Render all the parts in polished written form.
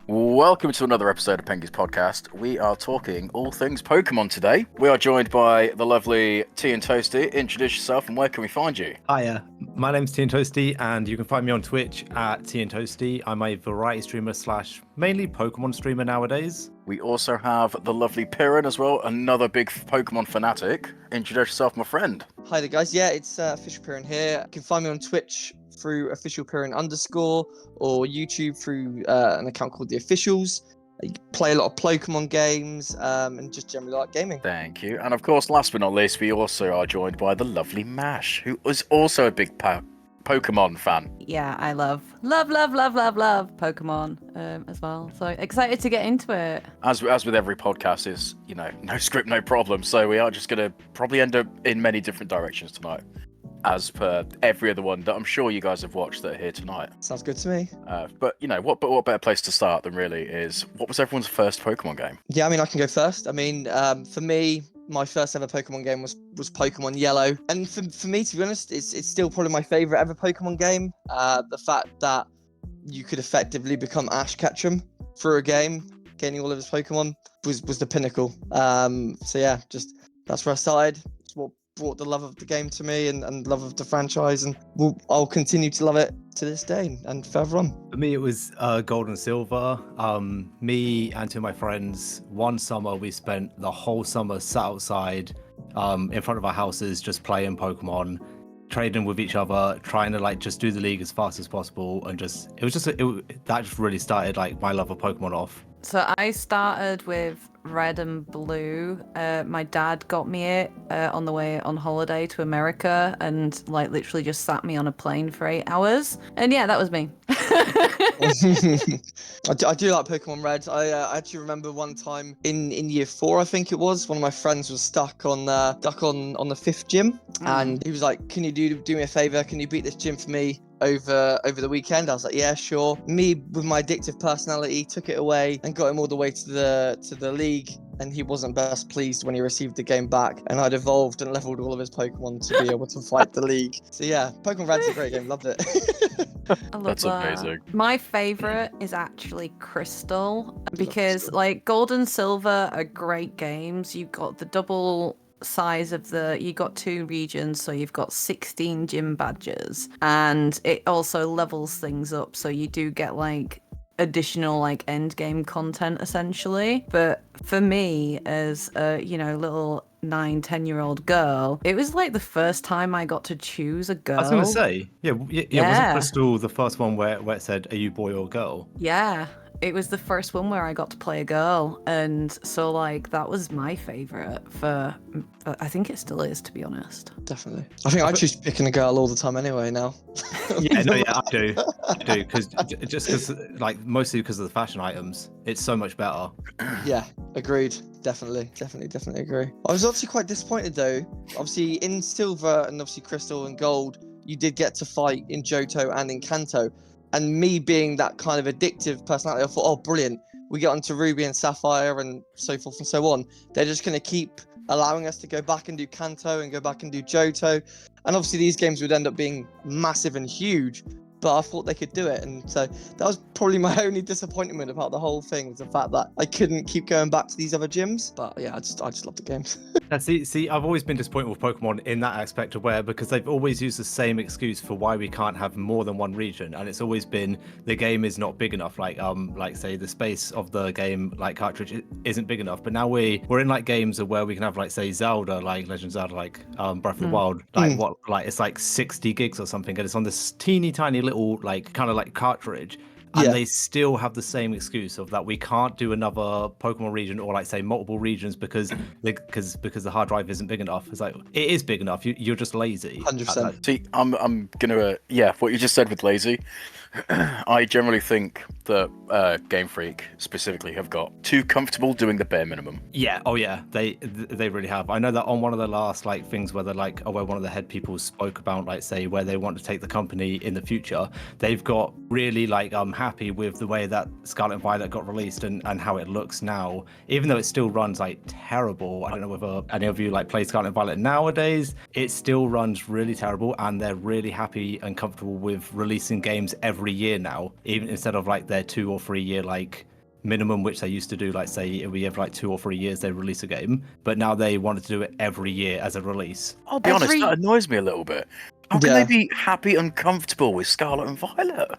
Welcome to another episode of Pengy's podcast. We are talking all things Pokemon today. We are joined by the lovely TeaAndToastie. Introduce yourself and where can we find you? Hiya, my name's TeaAndToastie and you can find me on Twitch at TeaAndToastie. I'm a variety streamer slash mainly Pokemon streamer nowadays. We also have the lovely Piran as well, another big Pokemon fanatic. Introduce yourself, my friend. Hi there, guys. Yeah, it's OfficialPiran here. You can find me on Twitch through OfficialPiran_ or YouTube through an account called The Officials. I play a lot of Pokemon games and just generally like gaming. Thank you. And of course, last but not least, we also are joined by the lovely Mash, who is also a big Pokemon fan. Yeah, I love Pokemon as well. So excited to get into it. As with every podcast, is no script, no problem. So we are just going to probably end up in many different directions tonight, as per every other one that I'm sure you guys have watched that are here tonight. Sounds good to me. But what better place to start than really is what was everyone's first Pokemon game? Yeah, I mean, I can go first. I mean, for me, my first ever Pokemon game was Pokemon Yellow. And for me, to be honest, it's still probably my favourite ever Pokemon game. The fact that you could effectively become Ash Ketchum through a game, gaining all of his Pokemon, was the pinnacle. So yeah, just that's where I started. It's what brought the love of the game to me and love of the franchise, and I'll continue to love it to this day and further on. For me, it was Gold and Silver. Me and two of my friends, one summer we spent the whole summer sat outside in front of our houses just playing Pokemon, trading with each other, trying to just do the league as fast as possible, and that just really started my love of Pokemon off. So I started with Red and Blue. My dad got me it on the way on holiday to America, and literally just sat me on a plane for 8 hours. And yeah, that was me. I do like Pokemon Red. I actually remember one time in year 4, I think it was, one of my friends was stuck on the 5th gym, and he was like, "Can you do me a favor? Can you beat this gym for me over the weekend?" I was like, "Yeah, sure." Me, with my addictive personality, took it away and got him all the way to the league, and he wasn't best pleased when he received the game back, and I'd evolved and leveled all of his Pokemon to be able to fight the league. So yeah, Pokemon Red's a great game, loved it. I love That's that. amazing. My favorite is actually Crystal, because Gold and Silver are great games. You've got the double size of you got 2 regions, so you've got 16 gym badges, and it also levels things up, so you do get additional end game content essentially. But for me, as a little 9-10-year-old girl, it was the first time I got to choose a girl. I was going to say, yeah. Wasn't Crystal the first one where it said, "Are you boy or girl?" Yeah, it was the first one where I got to play a girl, and so that was my favorite for I think it still is, to be honest. Definitely. I think I choose picking a girl all the time anyway now. I do, because mostly because of the fashion items, it's so much better. Yeah, agreed. Definitely agree. I was actually quite disappointed though. Obviously in Silver and obviously Crystal and Gold, you did get to fight in Johto and in Kanto. And me being that kind of addictive personality, I thought, oh, brilliant. We get onto Ruby and Sapphire and so forth and so on. They're just going to keep allowing us to go back and do Kanto and go back and do Johto. And obviously these games would end up being massive and huge, but I thought they could do it. And so that was probably my only disappointment about the whole thing, was the fact that I couldn't keep going back to these other gyms. But yeah, I just love the games. See, I've always been disappointed with Pokemon in that aspect of because they've always used the same excuse for why we can't have more than one region, and it's always been the game is not big enough. Say the space of the game cartridge isn't big enough. But now we're in games where we can have say Zelda, Legend of Zelda, Breath of the Wild, it's 60 gigs or something, and it's on this teeny tiny little cartridge. And they still have the same excuse of that we can't do another Pokemon region or say multiple regions because the hard drive isn't big enough. It's it is big enough. You're just lazy. 100%. See, I'm gonna what you just said with lazy. I generally think that Game Freak specifically have got too comfortable doing the bare minimum. Yeah, they really have. I know that on one of the last things where they're where one of the head people spoke about where they want to take the company in the future, they've got really happy with the way that Scarlet and Violet got released and how it looks now, even though it still runs terrible. I don't know whether any of you play Scarlet and Violet nowadays. It still runs really terrible, and they're really happy and comfortable with releasing games every year now, even instead of their 2 or 3 year minimum, which they used to do, like say we have like 2 or 3 years they release a game, but now they wanted to do it every year as a release. I'll be honest, that annoys me a little bit. How can they be happy and comfortable with Scarlet and Violet?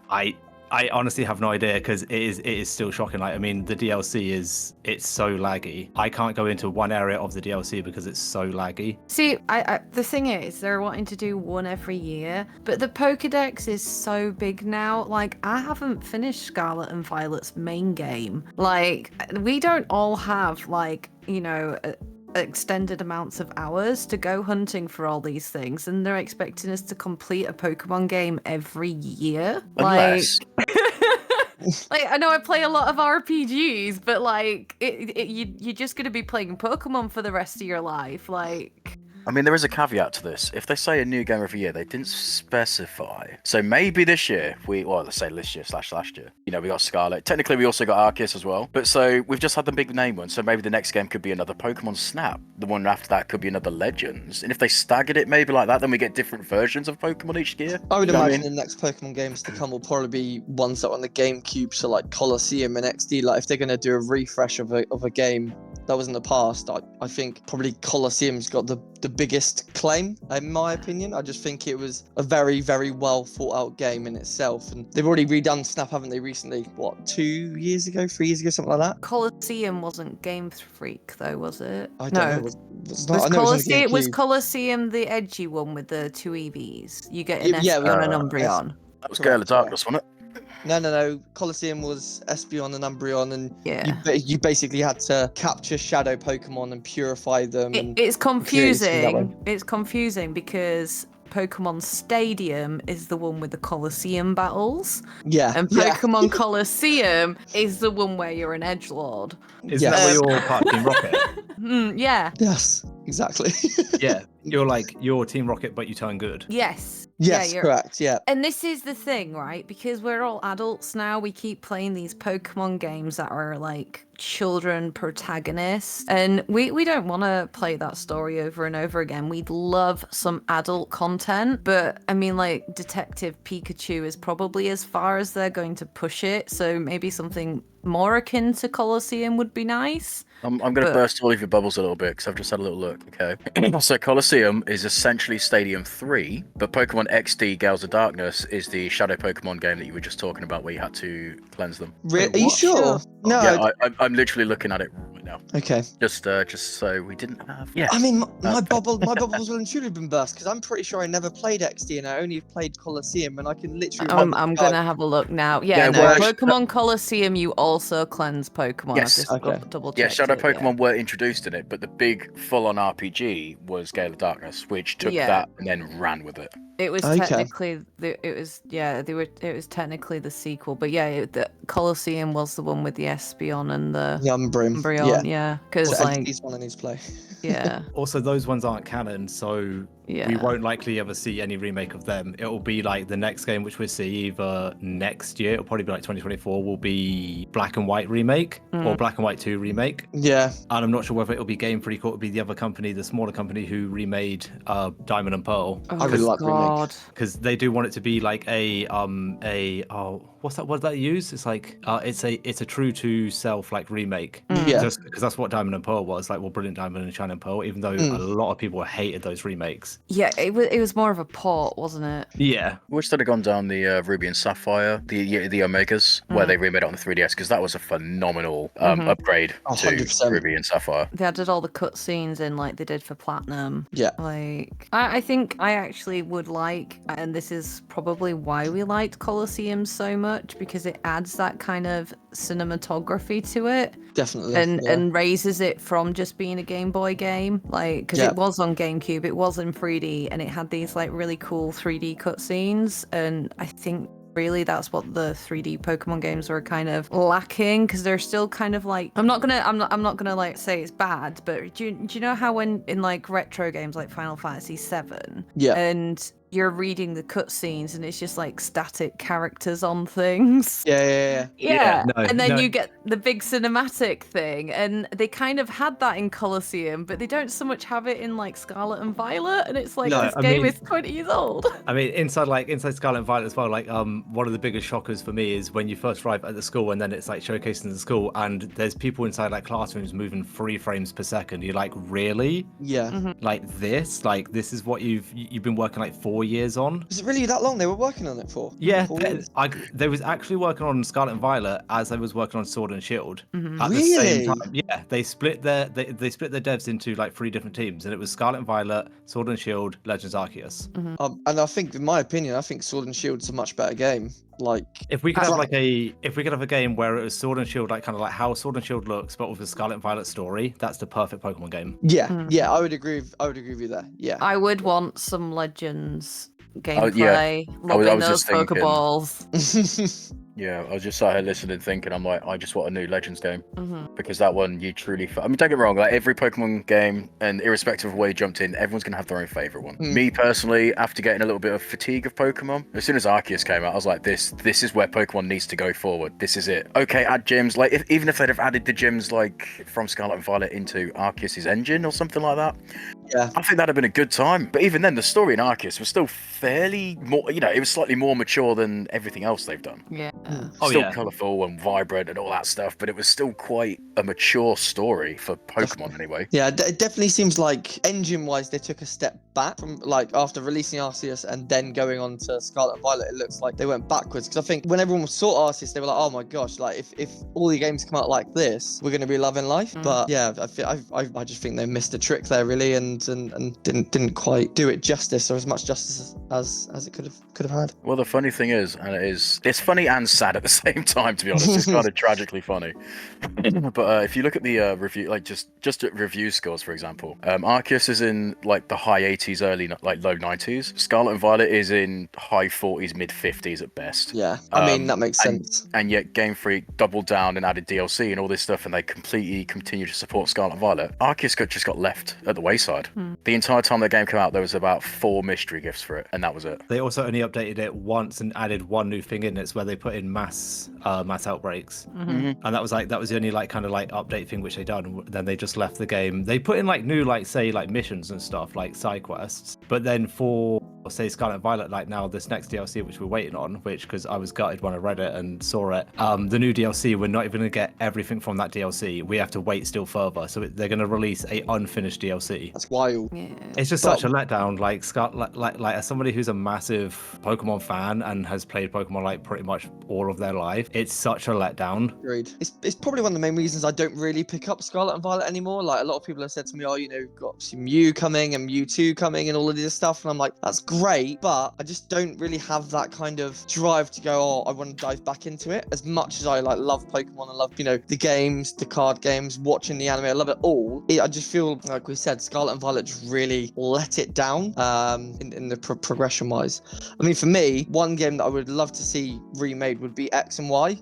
I honestly have no idea, because it is still shocking. Like, I mean, the DLC it's so laggy. I can't go into one area of the DLC because it's so laggy. See, the thing is, they're wanting to do one every year, but the Pokédex is so big now. Like, I haven't finished Scarlet and Violet's main game. Like, we don't all have, like, you know, extended amounts of hours to go hunting for all these things, and they're expecting us to complete a Pokemon game every year. Unless... Like, I know I play a lot of RPGs, but like, you're just gonna be playing Pokemon for the rest of your life. Like, I mean, there is a caveat to this. If they say a new game every year, they didn't specify. So maybe this year, let's say this year / last year, you know, we got Scarlet. Technically, we also got Arceus as well. But so we've just had the big name one. So maybe the next game could be another Pokemon Snap. The one after that could be another Legends. And if they staggered it maybe like that, then we get different versions of Pokemon each year. I would imagine the next Pokemon games to come will probably be ones that are on the GameCube, so like Colosseum and XD. Like, if they're going to do a refresh of a game that was in the past, I think probably Colosseum's got the biggest claim, in my opinion. I just think it was a very, very well thought out game in itself. And they've already redone Snap, haven't they, recently? What, 2 years ago, 3 years ago, something like that? Colosseum wasn't Game Freak though, was it? I don't know. Was Colosseum the edgy one with the 2 EVs? You get an Espeon and an Umbreon. That was Gale of Darkness, wasn't it? No. Colosseum was Espeon and Umbreon, and you basically had to capture shadow Pokemon and purify them. It's confusing. It's confusing because Pokemon Stadium is the one with the Colosseum battles. Yeah. And Pokemon Colosseum is the one where you're an edgelord. Is that where you're part of Team Rocket? Yeah. Yes, exactly. Yeah. You're Team Rocket, but you turn good. Yes. Yes, correct, yeah. And this is the thing, right? Because we're all adults now, we keep playing these Pokemon games that are like children protagonists, and we don't want to play that story over and over again. We'd love some adult content, but I mean, like, Detective Pikachu is probably as far as they're going to push it, so maybe something more akin to Colosseum would be nice. I'm going to burst all of your bubbles a little bit because I've just had a little look, okay? So Colosseum is essentially Stadium 3, but Pokemon XD Gales of Darkness is the Shadow Pokemon game that you were just talking about where you had to cleanse them. Are you sure? No. Yeah, I'm literally looking at it right now. Okay. Just so we didn't have... Yeah. I mean, my bubbles will and truly been burst, because I'm pretty sure I never played XD and I only played Colosseum, and I can literally... I'm going to have a look now. Yeah, no, Pokemon Colosseum, you also cleanse Pokemon. Yes. I've just double-checked. Yeah, Shadow Pokemon were introduced in it, but the big full-on RPG was Gale of Darkness, which took that and then ran with it. It was technically it was technically the sequel, but the Colosseum was the one with the Espeon and the Umbreon. Yeah, because he's one in his play. Yeah. Also, those ones aren't canon, so we won't likely ever see any remake of them. It'll be like the next game, which we'll see either next year, it'll probably be like 2024, will be Black and White remake or Black and White 2 remake. Yeah. And I'm not sure whether it'll be Game Freak or it'll be the other company, the smaller company who remade Diamond and Pearl. I really like remake. Because they do want it to be like what's that you use? It's like it's a true to self like remake. Yeah. Because that's what Diamond and Pearl was like. Well, Brilliant Diamond and Shining Pearl. Even though a lot of people hated those remakes. Yeah, it was more of a port, wasn't it? Yeah. Wish they'd have gone down the Ruby and Sapphire, the Omegas, where they remade it on the 3DS, because that was a phenomenal upgrade to 100%. Ruby and Sapphire. They added all the cutscenes in like they did for Platinum. Yeah. Like, I think I actually would like, and this is probably why we liked Colosseum so much, because it adds that kind of cinematography to it. Definitely. And raises it from just being a Game Boy game. Like, because it was on GameCube, it was in 3D, and it had these like really cool 3D cutscenes. And I think really that's what the 3D Pokemon games were kind of lacking, because they're still kind of like, I'm not gonna like say it's bad, but do you know how when in like retro games like Final Fantasy 7 and you're reading the cutscenes and it's just like static characters on things. Yeah. Yeah, no, and then no. you get the big cinematic thing, and they kind of had that in Colosseum, but they don't so much have it in like Scarlet and Violet, and it's like No, this I game mean- is 20 years old. I mean, inside Scarlet and Violet as well. Like, one of the biggest shockers for me is when you first arrive at the school, and then it's like showcasing the school, and there's people inside like classrooms moving 3 frames per second. You're like, really? Yeah. Like this? Like this is what you've been working like 4 years on? Was it really that long they were working on it for? Yeah, 4 years? they was actually working on Scarlet and Violet as I was working on Sword and Shield at the Really? same time. Yeah, they split their devs into like 3 different teams, and it was Scarlet and Violet, Sword and Shield, Legends Arceus. And I think, in my opinion, I think Sword and Shield's a much better game. Like, If we could have Right. a game where it was Sword and Shield, like kind of like how Sword and Shield looks, but with a Scarlet and Violet story, that's the perfect Pokemon game. yeah, I would agree. I would agree with you there. Yeah. I would want some Legends yeah. gameplay, I was lobbing those just thinking. Pokeballs. Yeah, I was just sat here listening, thinking, I'm like, I just want a new Legends game Mhm. because that one you truly. I mean, don't get me wrong, like every Pokemon game, and irrespective of where you jumped in, everyone's gonna have their own favorite one. Mm. Me personally, after getting a little bit of fatigue of Pokemon, as soon as Arceus came out, I was like, this is where Pokemon needs to go forward. This is it. Okay, add gyms, like even if they'd have added the gyms like from Scarlet and Violet into Arceus's engine or something like that, Yeah. I think that'd have been a good time. But even then, the story in Arceus was still fairly more, it was slightly more mature than everything else they've done. Yeah. Oh, Still yeah. colourful and vibrant and all that stuff, but it was still quite a mature story for Pokemon anyway. Yeah, it definitely seems like engine-wise they took a step back from like after releasing Arceus and then going on to Scarlet and Violet. It looks like they went backwards because I think when everyone saw Arceus, they were like, "Oh my gosh! Like if all the games come out like this, we're going to be loving life." But yeah, I just think they missed a trick there really, and didn't quite do it justice or as much justice as it could have had. Well, the funny thing is, and it's funny and sad at the same time, to be honest. It's kind of tragically funny. But if you look at the review, like just at review scores, for example, Arceus is in like the high 80s, like low 90s. Scarlet and Violet is in high 40s, mid 50s at best. Yeah, I mean that makes and- sense. And yet Game Freak doubled down and added DLC and all this stuff, and they completely continue to support Scarlet and Violet. Arceus just got left at the wayside. The entire time the game came out, there was about 4 mystery gifts for it, and that was it. They also only updated it once and added one new thing in. It's where they put in mass outbreaks, and that was the only like kind of like update thing which they done. Then they just left the game. They put in like new like missions and stuff like side quests, but then for say Scarlet and Violet, like now this next DLC which we're waiting on, which because I was gutted when I read it and saw it, the new DLC, we're not even gonna get everything from that DLC. We have to wait still further, so they're gonna release a unfinished DLC. That's wild. Yeah. It's just such a letdown. Like like as somebody who's a massive Pokemon fan and has played Pokemon like pretty much all of their life, it's such a letdown. Agreed. It's probably one of the main reasons I don't really pick up Scarlet and Violet anymore. Like a lot of people have said to me, "Oh, you've got some Mew coming and Mewtwo coming and all of this stuff," and I'm like, "That's great," but I just don't really have that kind of drive to go, "Oh, I want to dive back into it." As much as I like love Pokemon, I love the games, the card games, watching the anime, I love it all. I just feel like we said, Scarlet and Violet just really let it down in the progression wise. I mean, for me, one game that I would love to see remade would be X and Y.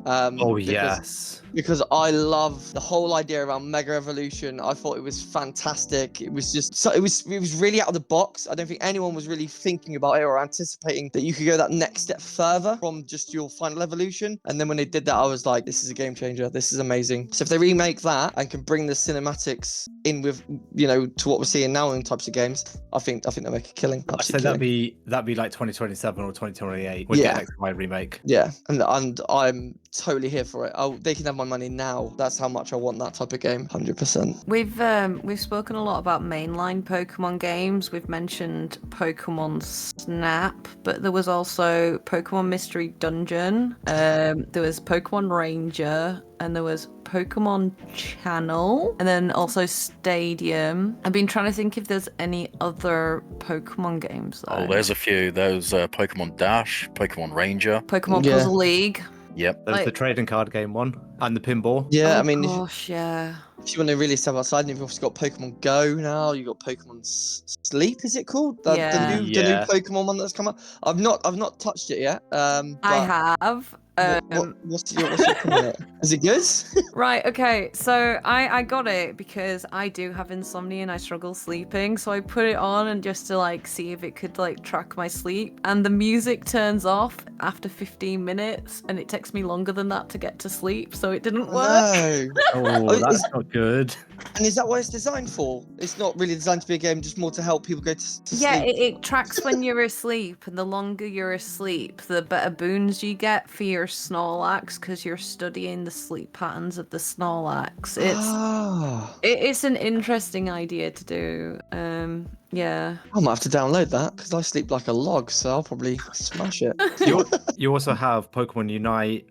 Yes. Because I love the whole idea around Mega Evolution. I thought it was fantastic. It was just so it was really out of the box. I don't think anyone was really thinking about it or anticipating that you could go that next step further from just your final evolution. And then when they did that, I was like, this is a game changer. This is amazing. So if they remake that and can bring the cinematics in with to what we're seeing now in types of games, I think they'll make a killing. I'd say Absolute killing. that'd be like 2027 or 2028. We'd Yeah. get X and Y remake. Yeah, and I'm totally here for it. They can have my money now. That's how much I want that type of game. 100%. We've spoken a lot about mainline Pokemon games. We've mentioned Pokemon Snap, but there was also Pokemon Mystery Dungeon. There was Pokemon Ranger, and there was Pokemon Channel, and then also Stadium. I've been trying to think if there's any other Pokemon games though. Oh, there's a few. There's Pokemon Dash, Pokemon Ranger. Pokemon Yeah. Puzzle League. Yep. There's the Like- trading card game one and the pinball. Yeah, Oh, I mean, gosh, yeah. if you want to really step outside, you've also got Pokemon Go now. You've got Pokemon Sleep, is it called? Yeah. The new Pokemon one that's come out. I've not touched it yet. I But have, What's your opinion? Is it good? Right, okay, so I got it because I do have insomnia and I struggle sleeping, so I put it on and just to like see if it could like track my sleep, and the music turns off after 15 minutes and it takes me longer than that to get to sleep, so it didn't work. No. Oh, that's is- not good. And is that what it's designed for? It's not really designed to be a game, just more to help people go to Yeah, sleep. it tracks when you're asleep, and the longer you're asleep, the better boons you get for your Snorlax because you're studying the sleep patterns of the Snorlax. It's an interesting idea to do. Yeah. I might have to download that because I sleep like a log, so I'll probably smash it. You also have Pokemon Unite,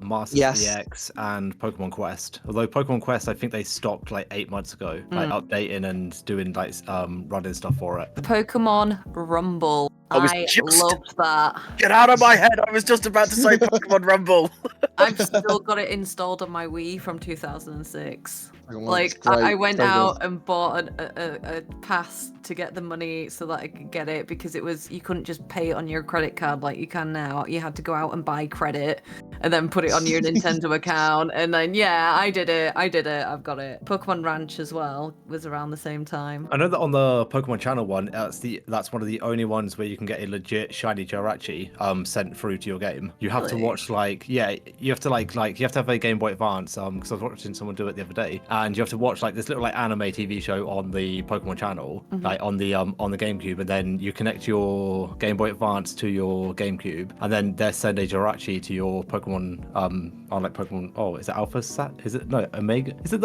Masters Yes. EX, and Pokemon Quest. Although Pokemon Quest, I think they stopped like 8 months ago, like updating and doing like running stuff for it. Pokemon Rumble. I was I just- loved that. Get out of my head! I was just about to say Pokemon Rumble. I've still got it installed on my Wii from 2006. Pokemon, Like it's great, I went so good. out and bought a pass to get the money so that I could get it, because you couldn't just pay it on your credit card like you can now. You had to go out and buy credit and then put it on your Nintendo account, and then I did it. I've got it. Pokemon Ranch as well was around the same time. I know that on the Pokemon Channel one, that's one of the only ones where you can get a legit shiny Jirachi sent through to your game. You have to Really? watch you have to you have to have a Game Boy Advance because I was watching someone do it the other day, and you have to watch like this little like anime TV show on the Pokemon Channel, like on the GameCube, and then you connect your Game Boy Advance to your GameCube, and then they send a Jirachi to your Pokemon on like Pokemon. Oh, is it Alpha Sat? Is it no Omega? Is it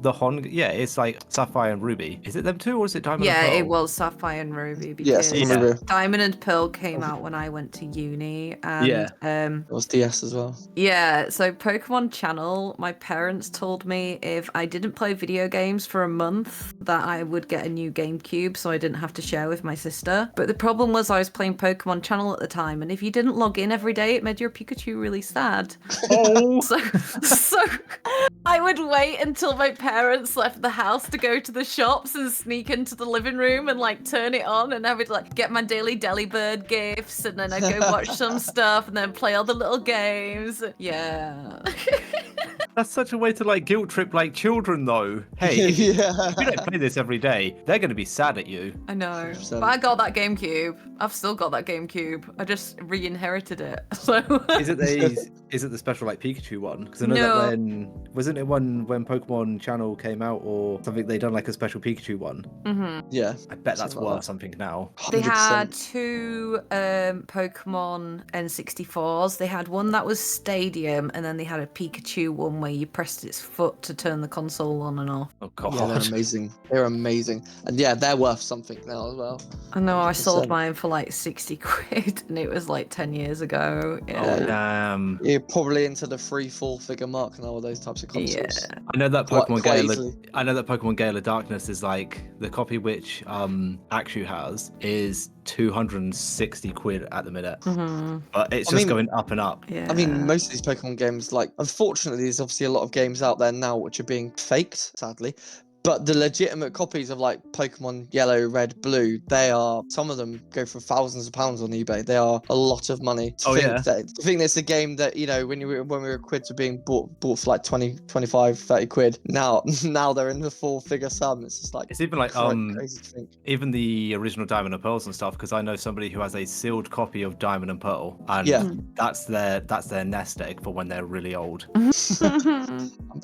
the Hon? Yeah, it's like Sapphire and Ruby. Is it them two or is it Diamond? Yeah, and Pearl? it was Sapphire and Ruby Yes, because I remember. Diamond and Pearl came out when I went to uni, and It was DS as well. yeah, so Pokemon Channel, my parents told me if I didn't play video games for a month that I would get a new GameCube so I didn't have to share with my sister. But the problem was I was playing Pokemon Channel at the time, and if you didn't log in every day, it made your Pikachu really sad. Oh. So I would wait until my parents left the house to go to the shops and sneak into the living room and like turn it on, and I would like get my daily Delibird gifts, and then I'd go watch some stuff and then play all the little games. Yeah. That's such a way to like guilt trip like children though. Hey, if you don't play this every day, they're going to be sad at you. I know. 100%. But I got that GameCube. I've still got that GameCube. I just re-inherited it. So Is it the special like Pikachu one? Because I know No. that wasn't it when Pokemon Channel came out or something, they done like a special Pikachu one. Yeah. I bet that's Something like worth something now. they 100%. had two Pokemon N64s. They had one that was Stadium, and then they had a Pikachu one where you pressed its foot to turn the console on and off. Oh Yeah, they're god. amazing. They're amazing. And yeah, they're worth something now as well. I know, I sold 100%. mine for like 60 quid, and it was like 10 years ago. Oh Yeah. damn. You're probably into the 3-4 figure mark now with those types of consoles. I know that Quite- Pokemon quite Gale. easily. I know that Pokemon Gale of Darkness is like the copy which Akshu has is 260 quid at the minute, but it's I just mean- going up and up. Yeah. I mean, most of these Pokemon games, like, unfortunately, there's obviously a lot of games out there now which are being faked, sadly. But the legitimate copies of like Pokemon Yellow, Red, Blue, some of them go for thousands of pounds on eBay. They are a lot of money. To think it's a game that, you know, when we were kids were being bought for like 20, 25, 30 quid. Now they're in the 4-figure sum. It's just like It's even like crazy to think. even the original Diamond and Pearls and stuff, because I know somebody who has a sealed copy of Diamond and Pearl, and Yeah. that's their nest egg for when they're really old.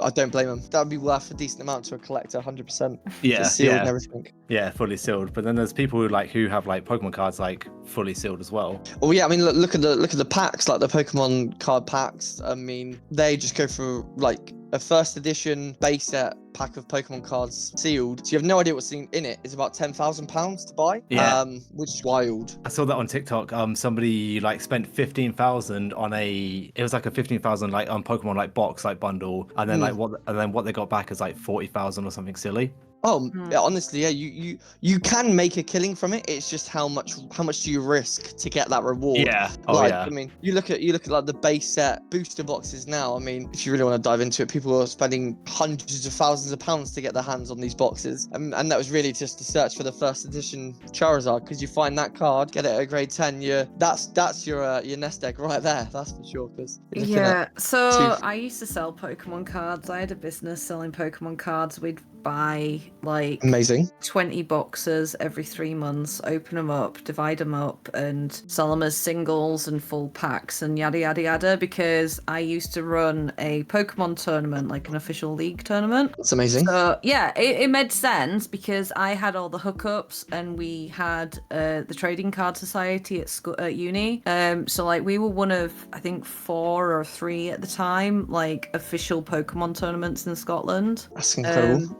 I don't blame them. That would be worth a decent amount to a collector, 100%. Yeah, It's sealed and yeah, everything. yeah, fully sealed. But then there's people who have like Pokemon cards like fully sealed as well. Well, yeah, I mean, look at the packs, like the Pokemon card packs. I mean, they just go for like a first edition base set pack of Pokemon cards sealed. So you have no idea what's in it. It's about £10,000 to buy. Yeah. Which is wild. I saw that on TikTok. Somebody like spent 15,000 on it was like a 15,000 like Pokemon like box like bundle, and then what they got back is like 40,000 or something silly. Oh, Mm. yeah, honestly, yeah, you can make a killing from it. It's just how much do you risk to get that reward? Yeah. Oh Like, yeah. I mean, you look at like the base set booster boxes now. I mean, if you really want to dive into it, people are spending hundreds of thousands of pounds to get their hands on these boxes, and that was really just to search for the first edition Charizard, because you find that card, get it at a grade 10, that's your nest egg right there. That's for sure. Because Yeah, so two- I used to sell Pokemon cards. I had a business selling Pokemon cards. We'd buy like amazing. 20 boxes every 3 months, open them up, divide them up, and sell them as singles and full packs and yada yada yada. Because I used to run a Pokemon tournament, like an official league tournament. That's amazing. So yeah, it made sense because I had all the hookups and we had the trading card society at uni. So like we were one of I think 4 or 3 at the time, like official Pokemon tournaments in Scotland. That's incredible.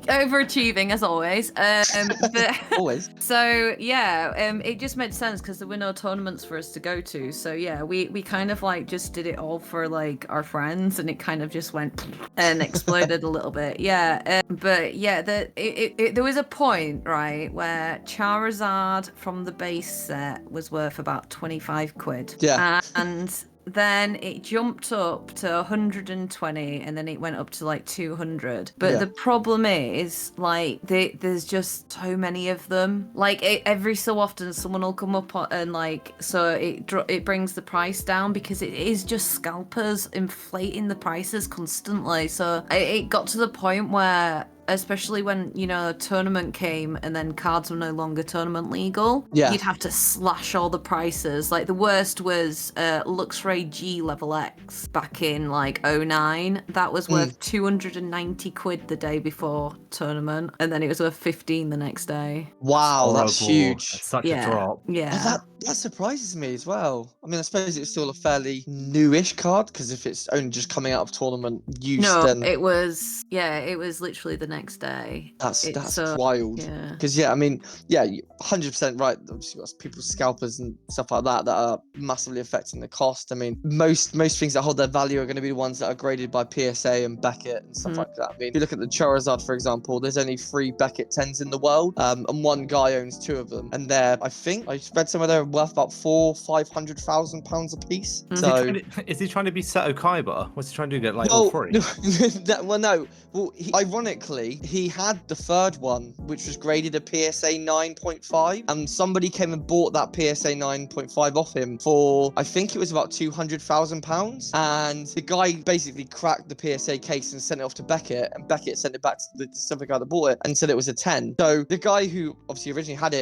Overachieving as always. But Always. so yeah, it just made sense because there were no tournaments for us to go to. So yeah, we kind of like just did it all for like our friends, and it kind of just went and exploded a little bit. Yeah, but yeah, there was a point right where Charizard from the base set was worth about 25 quid. Yeah. And then it jumped up to 120 and then it went up to like 200. But Yeah. the problem is like there's just so many of them. Like every so often someone will come up and like, so it brings the price down because it is just scalpers inflating the prices constantly. So it got to the point where, especially when, you know, a tournament came and then cards were no longer tournament legal, Yeah. you'd have to slash all the prices. Like the worst was Luxray G Level X back in like 09. That was worth 290 quid the day before tournament, and then it was worth 15 the next day. Wow, that's Horrible. huge. That's such Yeah. a drop. Yeah. Oh, that surprises me as well. I mean, I suppose it's still a fairly newish card, because if it's only just coming out of tournament use, No, then it was literally the next day. that's so, wild. yeah. Because I mean, yeah, 100% right. Obviously, got people's scalpers and stuff like that are massively affecting the cost. I mean, most things that hold their value are going to be the ones that are graded by PSA and Beckett and stuff like that. I mean, if you look at the Charizard, for example, there's only 3 Beckett 10s in the world, and one guy owns 2 of them, and I think I read somewhere they're worth about £400,000-500,000 a piece. Mhm. So. Is he trying to be Seto Kaiba? What's he trying to do? Get like Well, all 3? no. Well, ironically, he had the 3rd one, which was graded a PSA 9.5, and somebody came and bought that PSA 9.5 off him for, I think it was about £200,000, and the guy basically cracked the PSA case and sent it off to Beckett, and Beckett sent it back to the other guy that bought it and said it was a 10. So the guy who obviously originally had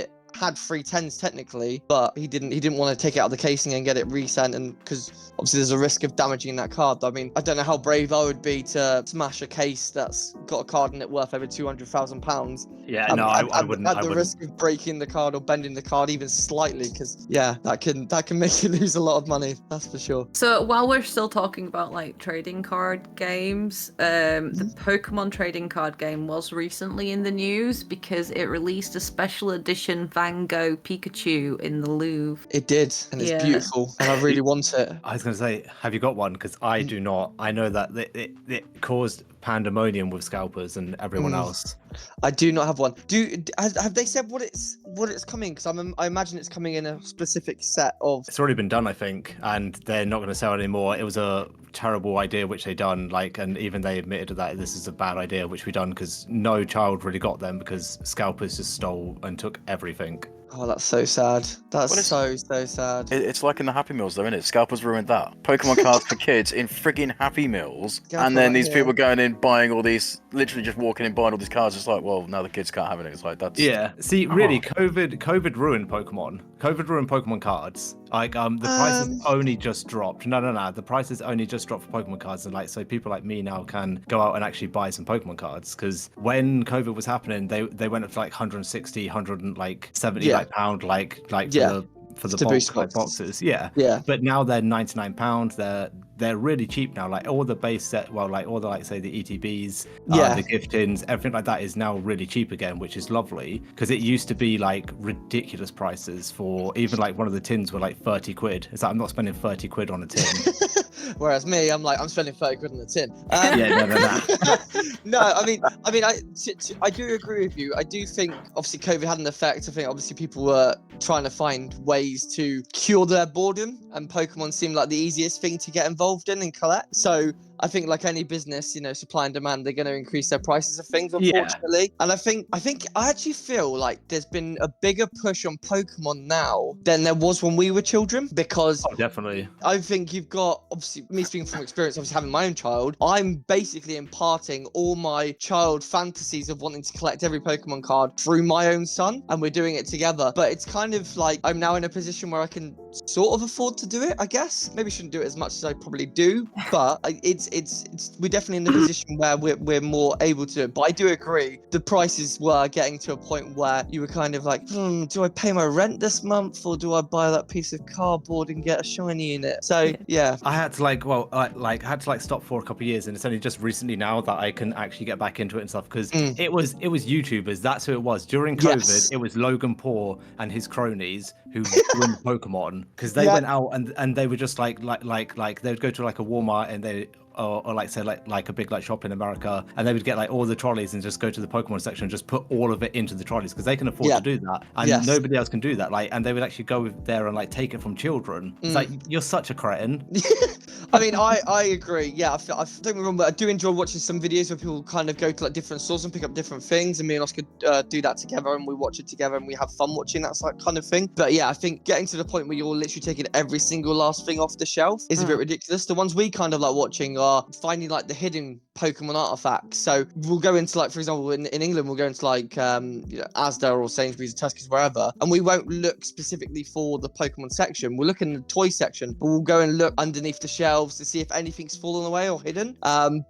3 10s technically, but he didn't want to take it out of the casing and get it resent, and because obviously there's a risk of damaging that card. I mean, I don't know how brave I would be to smash a case that's got a card in it worth over £200,000. Yeah, no, I wouldn't. At I the wouldn't. risk of breaking the card or bending the card even slightly, because yeah, that can make you lose a lot of money. That's for sure. So while we're still talking about like trading card games, the Pokemon trading card game was recently in the news because it released a special edition Van Gogh Pikachu in the Louvre. It did, and it's beautiful, and I really want it. I was going to say, have you got one? Because I do not. I know that it caused pandemonium with scalpers and everyone else. I do not have one. Have they said what it's coming? Because I imagine it's coming in a specific set of. It's already been done, I think, and they're not going to sell it anymore. It was a terrible idea which they done, like, and even they admitted that this is a bad idea which we done because no child really got them because scalpers just stole and took everything. Oh, that's so sad. That's What is- so sad. It's like in the Happy Meals, though, isn't it? Scalpers ruined that. Pokemon cards for kids in friggin' Happy Meals, Scalper and then right these here. people going in buying all these, literally just walking in buying all these cards. It's like, well, now the kids can't have it. It's like that's Yeah. See, really, COVID ruined Pokemon. COVID ruined Pokemon cards. Like, the prices only just dropped. No. The prices only just dropped for Pokemon cards, and like, so people like me now can go out and actually buy some Pokemon cards. Because when COVID was happening, they went up to like 160, 170 Yeah. like pound, like Yeah. for the The bulk booster like, boxes. boxes. Yeah. Yeah. But now they're £99. They're really cheap now. Like all the base set, well, like all the like say the ETBs, Yeah. the gift tins, everything like that is now really cheap again, which is lovely because it used to be like ridiculous prices for even like one of the tins were like 30 quid. It's like I'm not spending 30 quid on a tin. Whereas me, I'm like, I'm spending 30 quid on a tin. Yeah, no. No, I do agree with you. I do think obviously COVID had an effect. I think obviously people were trying to find ways to cure their boredom, and Pokemon seemed like the easiest thing to get involved in and collect. So I think like any business, supply and demand, they're going to increase their prices of things, unfortunately. And I actually feel like there's been a bigger push on Pokemon now than there was when we were children, because Oh, definitely. I think you've got, obviously, me speaking from experience, obviously having my own child, I'm basically imparting all my child fantasies of wanting to collect every Pokemon card through my own son, and we're doing it together. But it's kind of like I'm now in a position where I can sort of afford to do it, I guess. Maybe shouldn't do it as much as I probably do, but we're definitely in a position where we're more able to do it. But I do agree, the prices were getting to a point where you were kind of like, do I pay my rent this month, or do I buy that piece of cardboard and get a shiny in it? So yeah. I had to I had to stop for a couple of years, and it's only just recently now that I can actually get back into it and stuff, because it was YouTubers. That's who it was during COVID. Yes. It was Logan Paul and his cronies who ruined Pokemon, because they went out and they were just like they would go to like a Walmart and they. Or like say like a big like shop in America, and they would get like all the trolleys and just go to the Pokemon section and just put all of it into the trolleys, because they can afford to do that, and nobody else can do that. Like, and they would actually go there and like take it from children. It's like, you're such a cretin. I mean, I agree. Yeah, I don't get me wrong, but I do enjoy watching some videos where people kind of go to like different stores and pick up different things, and me and Oscar do that together, and we watch it together, and we have fun watching that kind of thing. But yeah, I think getting to the point where you're literally taking every single last thing off the shelf is a bit ridiculous. The ones we kind of like watching are finding like the hidden Pokemon artifacts. So we'll go into like, for example, in England, we'll go into like Asda or Sainsbury's or Tesco's, wherever, and we won't look specifically for the Pokemon section. We'll look in the toy section, but we'll go and look underneath the shelves to see if anything's fallen away or hidden,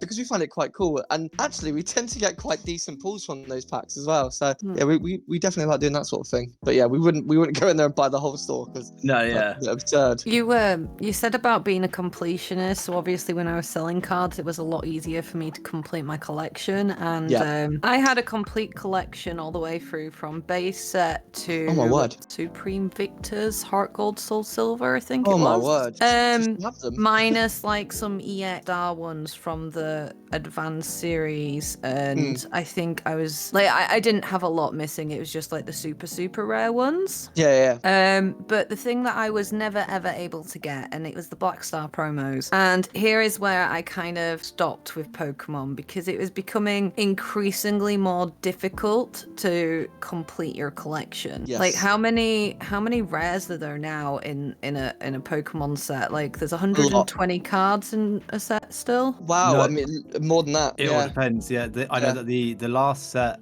because we find it quite cool. And actually, we tend to get quite decent pulls from those packs as well. So yeah, we definitely like doing that sort of thing. But yeah, we wouldn't go in there and buy the whole store, because that's absurd. You said about being a completionist. So obviously, when I was selling cards, it was a lot easier for me to complete my collection, and I had a complete collection all the way through from base set to Supreme Victor's Heart Gold Soul Silver, I think it was. Oh my word. Just them. Minus like some EX star ones from the advanced series, and I think I was like, I didn't have a lot missing. It was just like the super rare ones. But the thing that I was never ever able to get, and it was the Black Star promos, and here is where I kind of stopped with Pokemon, because it was becoming increasingly more difficult to complete your collection. Like, how many rares are there now in a Pokemon set? Like, there's 120 cards in a set still. Wow. I mean, more than that. It all depends. I know that the last set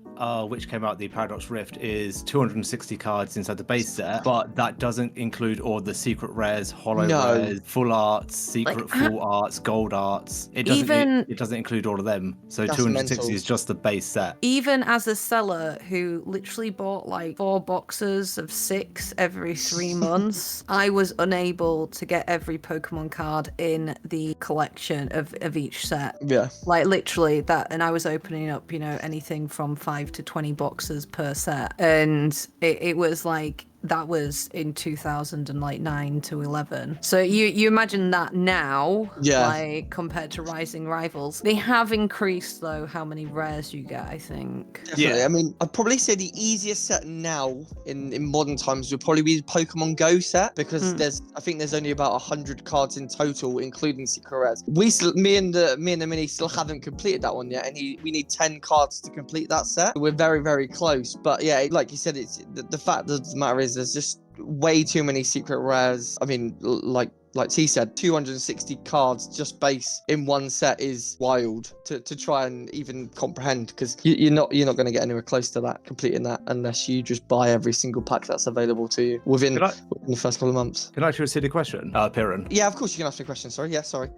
which came out, the Paradox Rift, is 260 cards inside the base set, but that doesn't include all the secret rares, holo rares, full arts, secret full arts, gold arts. It doesn't include all of them. So 260 mental. Is just the base set. Even as a seller who literally bought like 4 boxes of 6 every 3 months, I was unable to get every Pokemon card in the collection of each set. Yeah. Like literally that, and I was opening up, anything from 5 to 20 boxes per set, and it was like, that was in 2009 to 11. So you imagine that now, like compared to Rising Rivals. They have increased though how many rares you get, I think. Definitely. I mean, I'd probably say the easiest set now in modern times would probably be the Pokemon Go set, because I think there's only about 100 cards in total, including secret rares. Me and the mini still haven't completed that one yet, and we need 10 cards to complete that set. We're very, very close. But yeah, like you said, it's the fact of the matter is there's just way too many secret rares. I mean, like T said, 260 cards just base in one set is wild to try and even comprehend, because you're not going to get anywhere close to that, completing that, unless you just buy every single pack that's available to you within the first couple of months. Can I ask you a silly question, Piran? Yeah, of course you can ask me a question. Sorry. Yeah, sorry.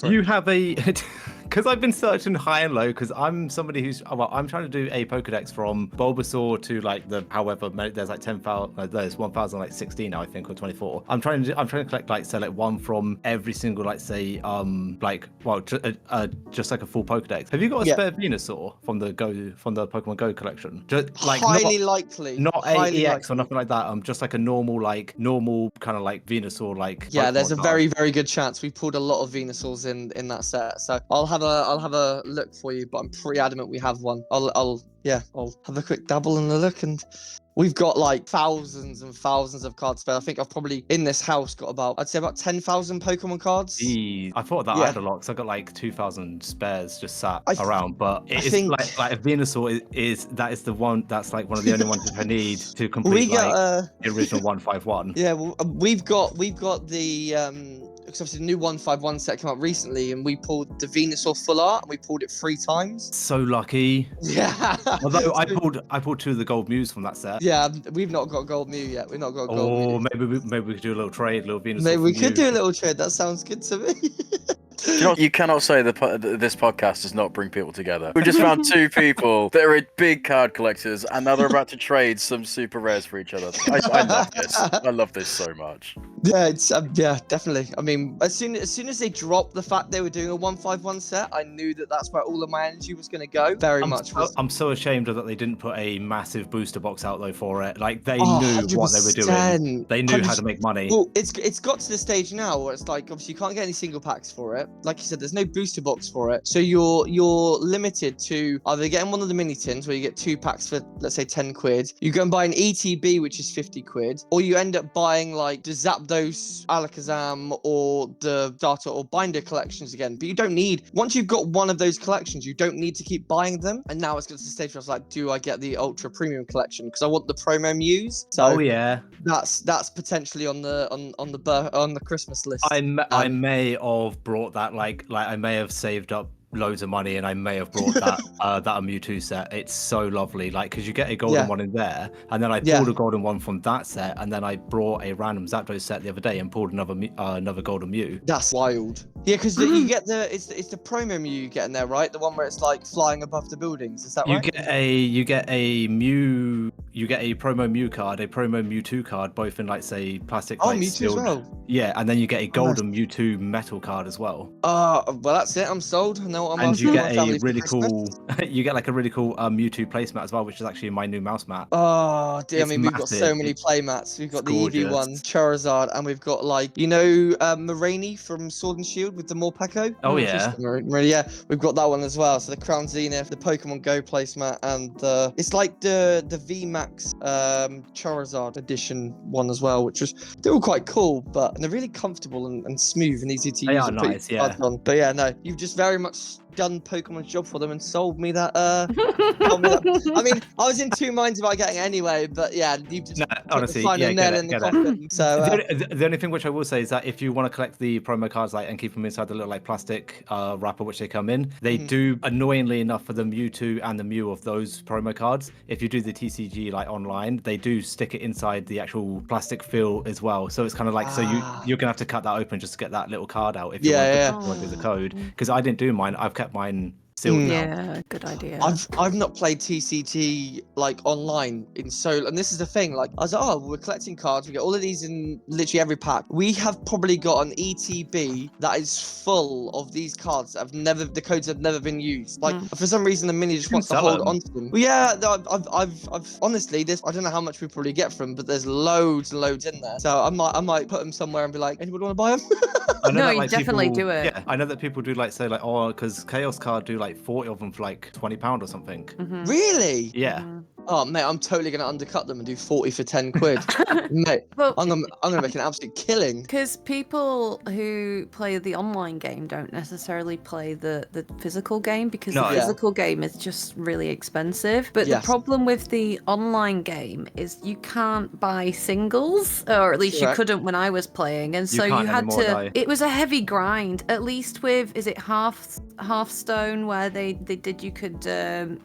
Do you have a because I've been searching high and low because I'm somebody who's I'm trying to do a Pokedex from Bulbasaur to like there's like 10,000 there's 1,016 now I think, or 24. I'm trying to collect like say like one from every single like say just like a full Pokedex. Have you got a spare Venusaur from the Pokemon Go collection? Just like highly likely, not highly a EX likely. or nothing like that. Just like a normal kind of like Venusaur like. Yeah, Pokemon there's a card. very, very good chance we pulled a lot of Venusaurs in that set. So I'll have a look for you, but I'm pretty adamant we have one. I'll have a quick dabble and a look, and we've got like thousands and thousands of cards spare. I think I've probably in this house got about 10,000 Pokemon cards. Jeez. I thought that I had a lot because I got like 2,000 spares just sat around. But it's think... like a Venusaur is the one that's like one of the only ones that I need to complete the original 151. Yeah, well, we've got the because obviously the new 151 set came out recently, and we pulled the Venusaur full art, and we pulled it 3 times. So lucky. Yeah. Although I pulled 2 of the gold Mews from that set. Yeah, we've not got gold Mew yet. We've not got gold Mew. Maybe we could do a little trade, a little Venusaur. Maybe we could do a little trade. That sounds good to me. You know, you cannot say this podcast does not bring people together. We just found 2 people that are big card collectors, and now they're about to trade some super rares for each other. I love this. I love this so much. Yeah, it's definitely. I mean, as soon as they dropped the fact they were doing a 151 set, I knew that's where all of my energy was going to go. I'm so ashamed that they didn't put a massive booster box out though for it. Like they knew what they were doing. They knew how to make money. Well, it's got to the stage now where it's like obviously you can't get any single packs for it. Like you said, there's no booster box for it, so you're limited to either getting one of the mini tins where you get 2 packs for let's say 10 quid. You go and buy an ETB which is 50 quid, or you end up buying like the Zapdos, Alakazam, or the Starter or Binder collections again. But you don't need, once you've got one of those collections, you don't need to keep buying them. And now it's got to the stage where I was like, do I get the ultra premium collection because I want the promo Mews? So that's potentially on the Christmas list. I may have brought that like I may have saved up loads of money and I may have brought that that Mewtwo set. It's so lovely, like because you get a golden one in there, and then I pulled a golden one from that set, and then I brought a random Zapdos set the other day and pulled another golden Mew. That's wild. Yeah, because you get it's the promo Mew you get in there, right? The one where it's like flying above the buildings. Is that right? You get a Mew. You get a promo Mew card, a promo Mewtwo card, both in like say plastic. Oh, like, Mewtwo sealed. as well. Yeah, and then you get a golden Mewtwo metal card as well. Well, that's it. I'm sold. I know what I'm. And you get a really cool. You get like a really cool Mewtwo placemat as well, which is actually my new mouse mat. Oh, dear. It's I mean, we've got so many play mats. We've got the EV1 Charizard, and we've got like Moraine from Sword and Shield with the Morpeko. Oh yeah. Yeah, we've got that one as well. So the Crown Zenith, the Pokemon Go placemat, and it's like the VMAX Charizard edition one as well, which they're all quite cool, but they're really comfortable and smooth and easy to use. They are nice, yeah. But yeah, no, you've just very much done Pokemon's job for them and sold me that. I mean, I was in 2 minds about getting it anyway, but yeah, you've just honestly, nail in the coffin. So the only thing which I will say is that if you want to collect the promo cards like and keep them inside the little like plastic wrapper which they come in, they do annoyingly enough for the Mewtwo and the Mew of those promo cards. If you do the TCG like online, they do stick it inside the actual plastic fill as well. So it's kind of like so you're gonna have to cut that open just to get that little card out if you want to do the code. Because I didn't do mine. I've kept mine sealed now. Yeah, good idea. I've not played TCG like online and this is the thing, like I was like, we're collecting cards, we get all of these in literally every pack. We have probably got an ETB that is full of these cards that the codes have never been used. Like for some reason the mini just wants to hold onto them. Well, yeah, I've honestly I don't know how much we probably get from, but there's loads and loads in there. So I might put them somewhere and be like, anybody want to buy them? No, you definitely do it. Yeah, I know that people do like say like because Chaos Card do like 40 of them for like £20 or something. Really? Yeah. Oh mate, I'm totally gonna undercut them and do 40 for 10 quid. Mate, well, I'm gonna make an absolute killing. Because people who play the online game don't necessarily play the physical game because the physical game is just really expensive. But the problem with the online game is you can't buy singles, or at least you couldn't when I was playing, and so you had to. It was a heavy grind. At least with Hearthstone where they did you could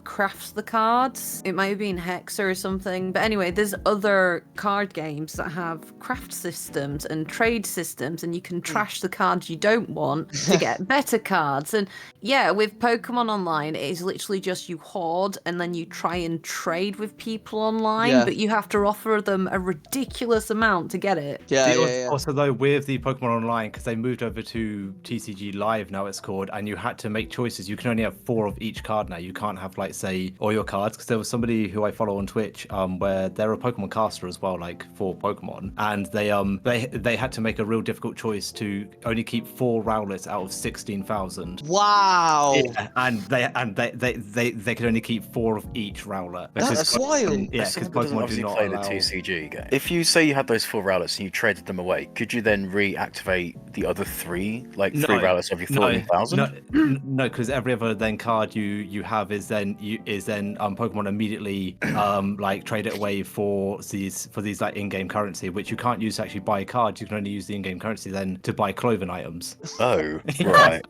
craft the cards. It might have been Hexa or something. But anyway, there's other card games that have craft systems and trade systems, and you can trash the cards you don't want to get better cards. And yeah, with Pokemon Online, it is literally just you hoard and then you try and trade with people online, but you have to offer them a ridiculous amount to get it. Also, though, with the Pokemon Online, because they moved over to TCG Live now it's called, and you had to make choices. You can only have 4 of each card now. You can't have, like, say, all your cards, because there was somebody who I follow on Twitch where they're a Pokemon caster as well, like, for Pokemon, and they had to make a real difficult choice to only keep 4 Rowlets out of 16,000. Wow. Yeah, and they could only keep 4 of each Rowlet. That's wild. Yeah, because Pokemon do not play allow... the TCG game. If you say you had those 4 Rowlets and you traded them away, could you then reactivate the other 3, like 3 Rowlets of your 14,000? No, because every other then card you have is then Pokemon immediately like trade it away for these like in-game currency, which you can't use to actually buy cards. You can only use the in-game currency then to buy clothing items. Oh, right.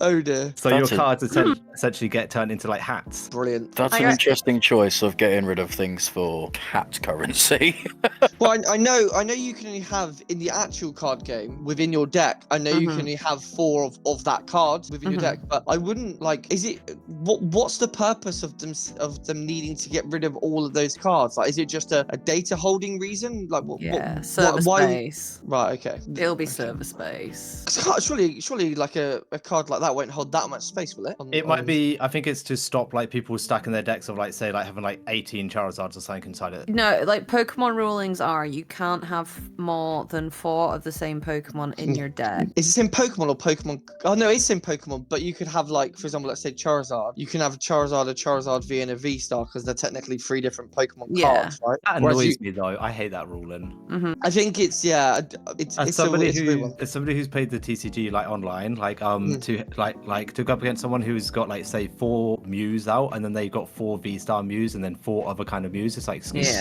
Oh dear. So your cards essentially get turned into like hats. Brilliant. That's an interesting choice of getting rid of things for cat currency. Well, I know you can only have in the actual card game within your deck. I know you can only have 4 of that card within your deck, but I wouldn't like. Is it what's the purpose of them needing to get rid of all of those cards? Like, is it just a data holding reason? Like, server space. Right. Okay. It'll be server space. Surely, like a card like that won't hold that much space, will it? It might be. I think it's to stop like people stacking their decks of like say like having like 18 Charizards or something inside it. No, like Pokemon rulings are you can't have more than 4 of the same Pokemon in your deck. Is it in Pokemon or Pokemon? Oh no, it's in Pokemon. But you could have like, for example, let's say Charizard. You can have a Charizard V, and a V-Star because they're technically 3 different Pokemon cards, right? That annoys me though. I hate that ruling. I think it's as somebody who's played the TCG like online, like to go up against someone who's got like say 4 Mews out, and then they've got 4 V-Star Mews, and then 4 other kind of Mews. It's like excuse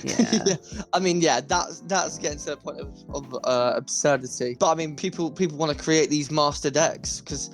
me. Yeah. I mean, yeah, that's getting to the point of absurdity. But I mean, people want to create these master decks because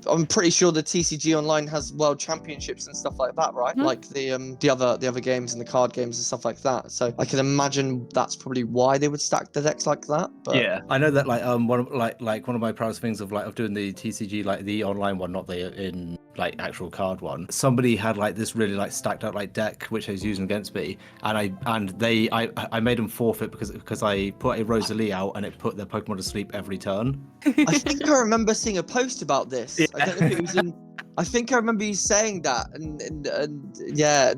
I'm pretty sure the TCG Online has world championships and stuff like that, right? Like the other games and the card games and stuff like that. So I can imagine that's probably why they would stack the decks like that. But yeah, I know that like one of my proudest things of doing the TCG, like the online one, not the in like actual card one. Somebody had like this really like stacked out like deck which I was using against me, and I made them forfeit because I put a Rosalie out and it put their Pokemon to sleep every turn. I think I remember seeing a post about this. Yeah. I don't know if it was in. I think I remember you saying that, and yeah,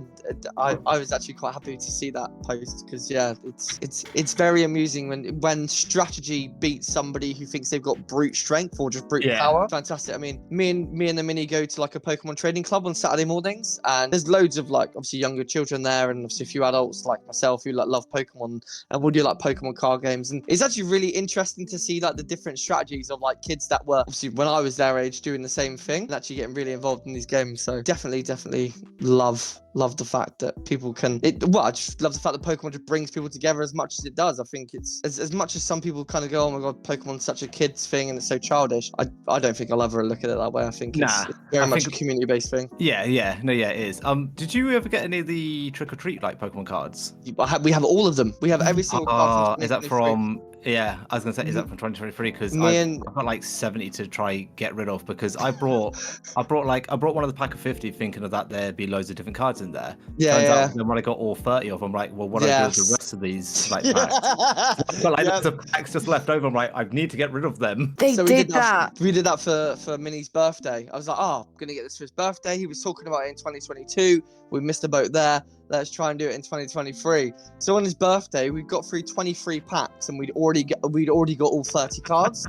I was actually quite happy to see that post because yeah, it's very amusing when strategy beats somebody who thinks they've got brute strength or just brute power. Fantastic. I mean, me and the Mini go to like a Pokemon trading club on Saturday mornings, and there's loads of like obviously younger children there, and obviously a few adults like myself who like love Pokemon, and we'll do like Pokemon card games, and it's actually really interesting to see like the different strategies of like kids that were obviously when I was their age doing the same thing and actually getting really involved in these games. So definitely love the fact that people can I just love the fact that Pokemon just brings people together as much as it does. I think it's as much as some people kind of go, oh my god, Pokemon's such a kid's thing and it's so childish. I don't think I'll ever look at it that way. I think it's very much a community based thing. It is. Did you ever get any of the trick or treat like Pokemon cards? We have all of them. We have every single card. Is that from Yeah, I was gonna say, is that from 2023? Because I've got like 70 to try get rid of, because I brought one of the pack of 50 thinking of that there'd be loads of different cards in there. Turns out then when I got all 30 of them, I'm like, well, what do I do with the rest of these like packs? But like lots of packs just left over. I'm like, I need to get rid of them. They did that. We did that for Minnie's birthday. I was like, oh, I'm gonna get this for his birthday. He was talking about it in 2022. We missed a boat there. Let's try and do it in 2023. So on his birthday, we got through 23 packs, and we'd already got all 30 cards.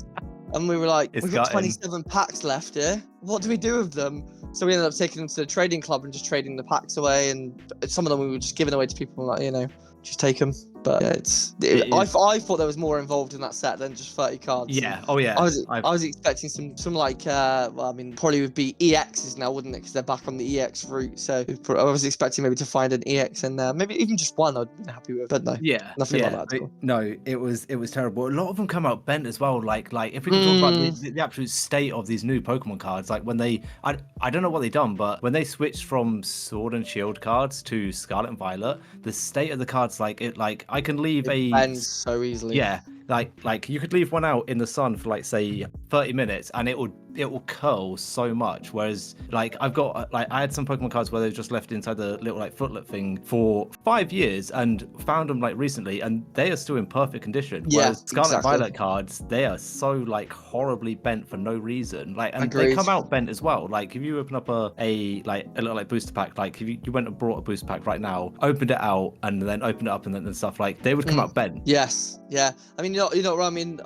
And we were like, we've got 27 packs left here. What do we do with them? So we ended up taking them to the trading club and just trading the packs away. And some of them we were just giving away to people, like, just take them. But yeah, It is- I thought there was more involved in that set than just 30 cards. Yeah. Oh yeah. I was expecting some like well, I mean, probably would be EXs now, wouldn't it? Because they're back on the EX route. So I was expecting maybe to find an EX in there, maybe even just one. I'd been happy with, but no, Yeah, nothing like yeah. that at all. No, it was terrible. A lot of them come out bent as well. Like if we can talk about the absolute state of these new Pokemon cards, like when I don't know what they done, but when they switched from Sword and Shield cards to Scarlet and Violet, the state of the cards, like I can leave It bends so easily. yeah, like you could leave one out in the sun for like say 30 minutes and it will curl so much. Whereas like I've got like I had some Pokemon cards where they've just left inside the little like footlet thing for 5 years and found them like recently and they are still in perfect condition. Yeah, Whereas Scarlet and exactly. Violet cards, they are so like horribly bent for no reason. Like and Agreed. they come out bent as well. Like if you open up a little like booster pack, like if you went and brought a booster pack right now, opened it out and then opened it up and stuff, like they would come out bent. Yes, yeah. I mean, you know what I mean.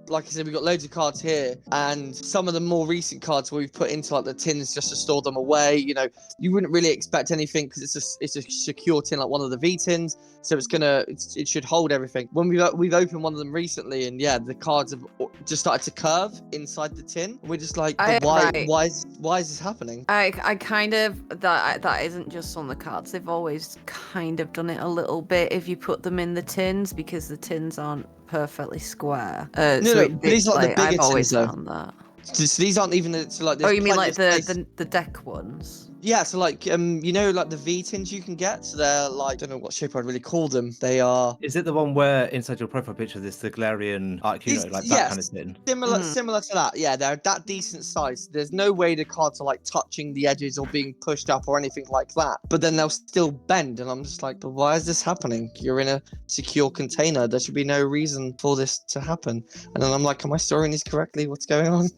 Like I said, we've got loads of cards here, and some of the more recent cards we've put into like the tins just to store them away. You know, you wouldn't really expect anything because it's a secure tin, like one of the V tins, so it should hold everything. When we've opened one of them recently, and yeah, the cards have just started to curve inside the tin. We're just like, why is this happening? I kind of that isn't just on the cards. They've always kind of done it a little bit if you put them in the tins because the tins aren't perfectly square. No, but these are like the bigger I've always tins, though. found that. So these aren't even so like. Oh, you mean like the the deck ones? Yeah, so like you know, like the V tins you can get. So they're like, I don't know what shape I'd really call them. They are. Is it the one where inside your profile picture there's the Galarian Arcuno, like that kind of thing? Similar to that. Yeah, they're that decent size. There's no way the cards are like touching the edges or being pushed up or anything like that. But then they'll still bend, and I'm just like, but why is this happening? You're in a secure container. There should be no reason for this to happen. And then I'm like, am I storing these correctly? What's going on?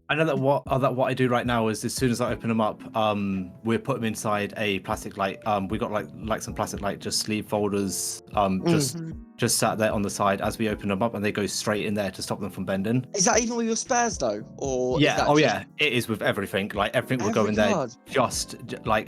I know that what I do right now is as soon as I open them up, we put them inside a plastic we got like some plastic just sleeve folders just sat there on the side as we open them up and they go straight in there to stop them from bending. Is that even with your spares though? Or yeah, is that yeah, it is with everything. Like everything will go in there just like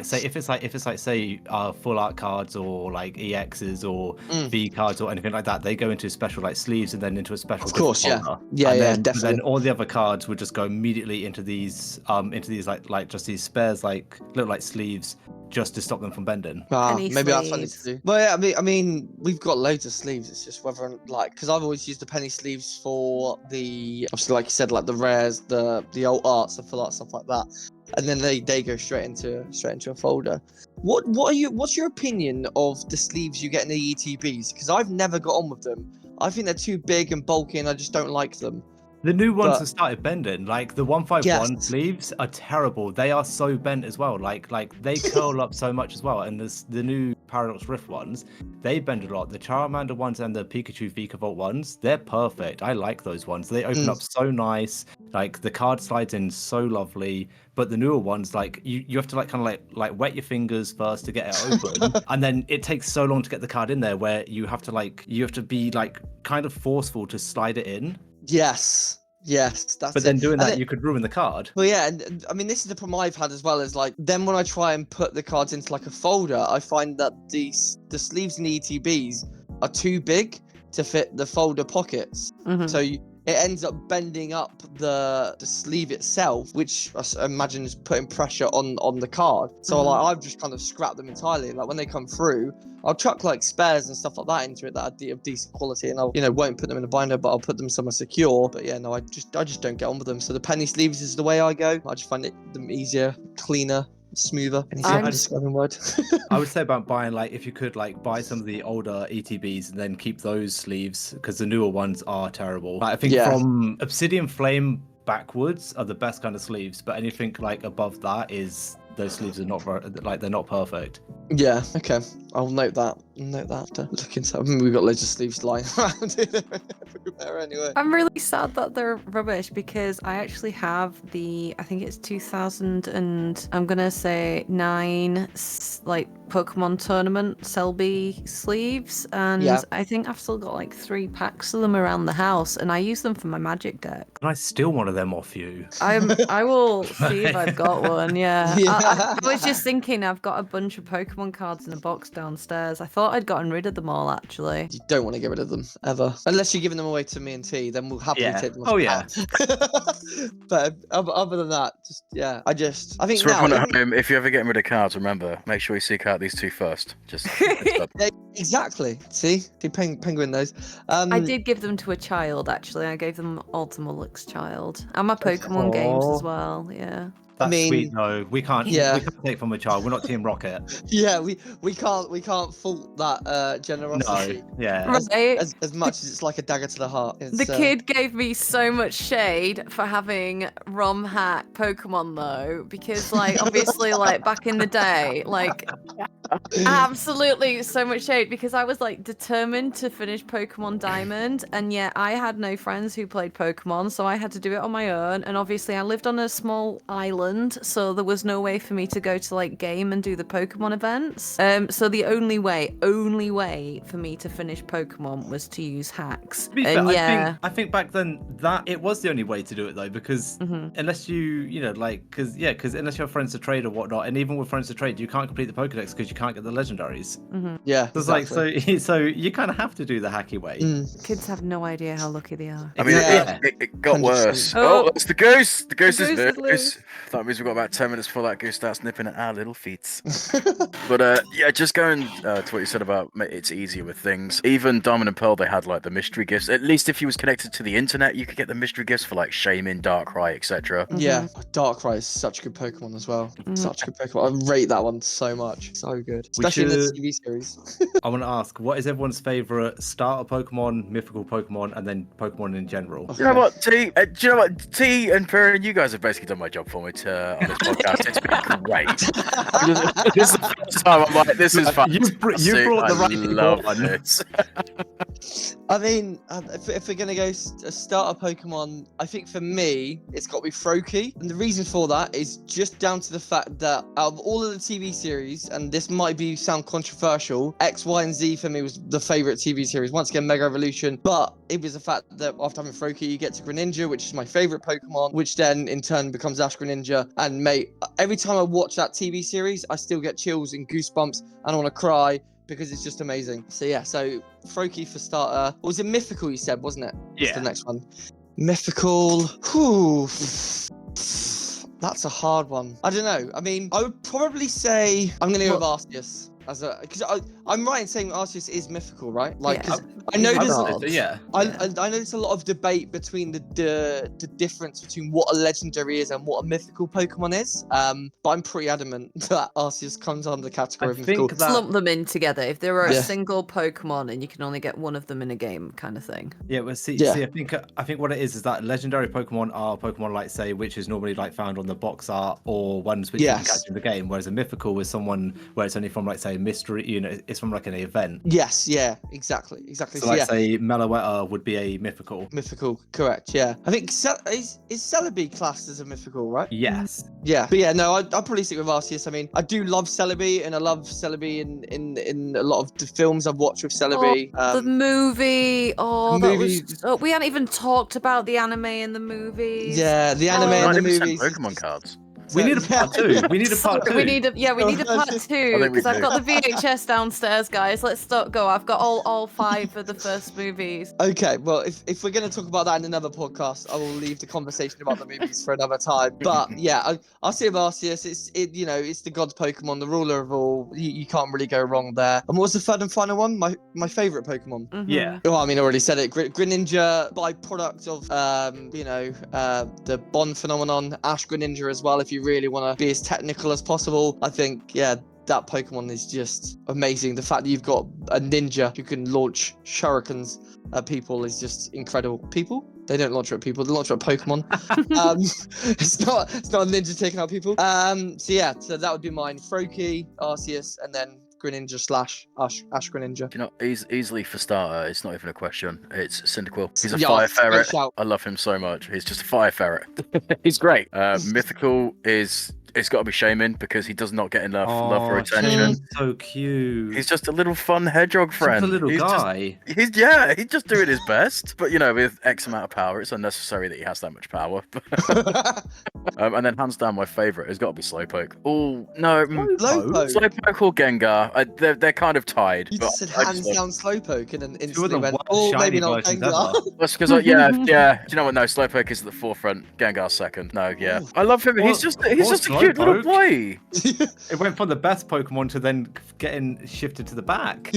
say if it's like say full art cards or like EXs or V cards or anything like that, they go into special like sleeves and then into a special folder. Yeah, definitely. Then all the other cards would just go immediately into these like just these spares like look like sleeves just to stop them from bending. Maybe that's something to do. But yeah, I mean, we've got loads of sleeves. It's just whether because I've always used the penny sleeves for the obviously like you said, like the rares, the old arts, the full art stuff like that, and then they go straight into a folder. What's your opinion of the sleeves you get in the ETBs? Because I've never got on with them. I think they're too big and bulky, and I just don't like them. The new ones have started bending. Like the 151 sleeves are terrible. They are so bent as well. Like they curl up so much as well. And the new Paradox Rift ones, they bend a lot. The Charmander ones and the Pikachu Vikavolt ones, they're perfect. I like those ones. They open up so nice. Like the card slides in so lovely. But the newer ones, like you have to like kind of like wet your fingers first to get it open, and then it takes so long to get the card in there where you have to be like kind of forceful to slide it in. Yes, that's but then doing that, you could ruin the card. Well, yeah, and I mean, this is the problem I've had as well, is like, then when I try and put the cards into like a folder, I find that the sleeves in the ETBs are too big to fit the folder pockets. So it ends up bending up the sleeve itself, which I imagine is putting pressure on the card. So like I've just kind of scrapped them entirely. Like when they come through, I'll chuck like spares and stuff like that into it that are of decent quality, and I'll won't put them in a binder, but I'll put them somewhere secure. But yeah, no, I just don't get on with them. So the penny sleeves is the way I go. I just find them easier, cleaner, smoother. I would say about buying, like, if you could like buy some of the older ETBs and then keep those sleeves, because the newer ones are terrible. Like, I think from Obsidian Flame backwards are the best kind of sleeves, but anything like above that is those sleeves are not they're not perfect. Yeah, okay. I'll note that. After looking into I mean, we've got loads of sleeves lying around everywhere anyway. I'm really sad that they're rubbish because I actually have I think it's 2000 and I'm gonna say 9 like Pokemon tournament Selby sleeves, and I think I've still got like 3 packs of them around the house, and I use them for my Magic deck. Can I steal one of them off you? I will see if I've got one. Yeah. I was just thinking I've got a bunch of Pokemon cards in a box down downstairs. I thought I'd gotten rid of them all, actually. You don't want to get rid of them ever, unless you're giving them away to me and T. Then we'll happily Yeah. take them. Oh, yeah. But other than that, I think So now everyone at home, if you're ever getting rid of cards, remember, make sure you seek out these two first. Just exactly. See, penguin those. I did give them to a child, actually. I gave them all to Mullock's child. And my Pokemon games as Aw. well, yeah. That's mean, sweet. No, we can't. yeah. We can't take from a child. We're not Team Rocket. Yeah, we can't fault that generosity. No. Yeah. Right. As much as it's like a dagger to the heart. It's, The kid gave me so much shade for having ROM hack Pokemon though, because like obviously like back in the day, like absolutely so much shade because I was like determined to finish Pokemon Diamond, and yet I had no friends who played Pokemon, so I had to do it on my own. And obviously I lived on a small island, so there was no way for me to go to like game and do the Pokemon events. So the only way for me to finish Pokemon was to use hacks. To be fair, And yeah. I think back then that it was the only way to do it though, because unless because unless you have friends to trade or whatnot, and even with friends to trade, you can't complete the Pokedex because you can't get the legendaries. Yeah, It's exactly. like so you kind of have to do the hacky way. Kids have no idea how lucky they are. I mean, Yeah. it got 100%. worse. Oh. Oh, it's the goose. The goose The is goose is loose. loose. That means we've got about 10 minutes before that goose starts nipping at our little feet. But yeah, just going to what you said about it's easier with things. Even Diamond and Pearl, they had like the mystery gifts. At least if you was connected to the internet, you could get the mystery gifts for like Shaman, Darkrai, etc. Yeah, Darkrai is such a good Pokemon as well. Such a good Pokemon. I rate that one so much. So good. Especially in the TV series. I want to ask, what is everyone's favorite starter Pokemon, mythical Pokemon, and then Pokemon in general? You know what, T? Do you know what, T and Piran, you guys have basically done my job for me on this podcast. It's been great. This is the first time I'm like, this is fun. You brought the right people love on. this. I mean, if we're gonna go a starter Pokemon, I think for me it's got to be Froakie, and the reason for that is just down to the fact that out of all of the TV series, and this might sound controversial, X, Y, and Z for me was the favorite TV series. Once again, Mega Evolution, but it was the fact that after having Froakie, you get to Greninja, which is my favorite Pokemon, which then in turn becomes Ash Greninja. And mate, every time I watch that TV series, I still get chills and goosebumps, and I want to cry. Because it's just amazing. So yeah, so Froakie for starter. What was it, mythical you said, wasn't it? Yeah. That's the next one. Mythical. Whew. That's a hard one. I don't know. I mean, I would probably say I'm gonna go with Arceus. Because I'm right in saying Arceus is mythical, right? Like, Yeah. I know there's I know there's a lot of debate between the difference between what a legendary is and what a mythical Pokemon is. But I'm pretty adamant that Arceus comes under the category of mythical. Lump them in together. If there were a Yeah. single Pokemon and you can only get one of them in a game, kind of thing. Yeah, well, see, Yeah. I think what it is that legendary Pokemon are Pokemon like say, which is normally like found on the box art or ones which you can Yes. catch in the game, whereas a mythical is someone where it's only from like say a mystery, it's from like an event. Yes, yeah, exactly. So like say Meloetta would be a mythical. Mythical, correct, yeah. I think is Celebi classed as a mythical, right? Yes. Yeah, but yeah, no, I'd probably stick with Arceus. I mean, I do love Celebi, and I love Celebi in a lot of the films I've watched with Celebi. The movie. Oh, the that movie- was. Oh, we hadn't even talked about the anime and the movies. Yeah, the anime Oh. and the 90% movies. Pokemon cards. We need a part two. We need a part two. We need a part two think we because I've do. got the VHS downstairs, guys. Let's go. I've got all 5 of the first movies. Okay, well, if we're going to talk about that in another podcast, I will leave the conversation about the movies for another time. But yeah, I'll say with Arceus, it's the god's Pokemon, the ruler of all. You can't really go wrong there. And what was the third and final one? My favorite Pokemon. Mhm. Yeah. Oh, I mean, I already said it. Greninja, byproduct of the Bond phenomenon. Ash Greninja as well. If you really want to be as technical as possible, I think that Pokemon is just amazing. The fact that you've got a ninja who can launch shurikens at people is just incredible. People? They don't launch at people. They launch at Pokemon. It's not a ninja taking out people. So that would be mine. Froakie, Arceus, and then Greninja / Ash Greninja. You know, easily for starter, it's not even a question. It's Cyndaquil. He's a Yeah, fire great ferret. shout. I love him so much. He's just a fire ferret. He's great. Mythical is it's got to be Shaman because he does not get enough love or attention. Shaman's so cute. He's just a little fun hedgehog friend. Just a little he's guy. He's just doing his best. But with X amount of power, it's unnecessary that he has that much power. And then hands down, my favourite has got to be Slowpoke. Oh no, Slowpoke. Slowpoke or Gengar. They're kind of tied. You but just said I hands love- down Slowpoke and then Two of instantly the went, worst oh, shiny maybe not versions Gengar. ever. That's because, yeah. Do you know what? No, Slowpoke is at the forefront. Gengar's second. No, yeah. Ooh. I love him. He's just a cute little Slowpoke. boy. It went from the best Pokemon to then getting shifted to the back.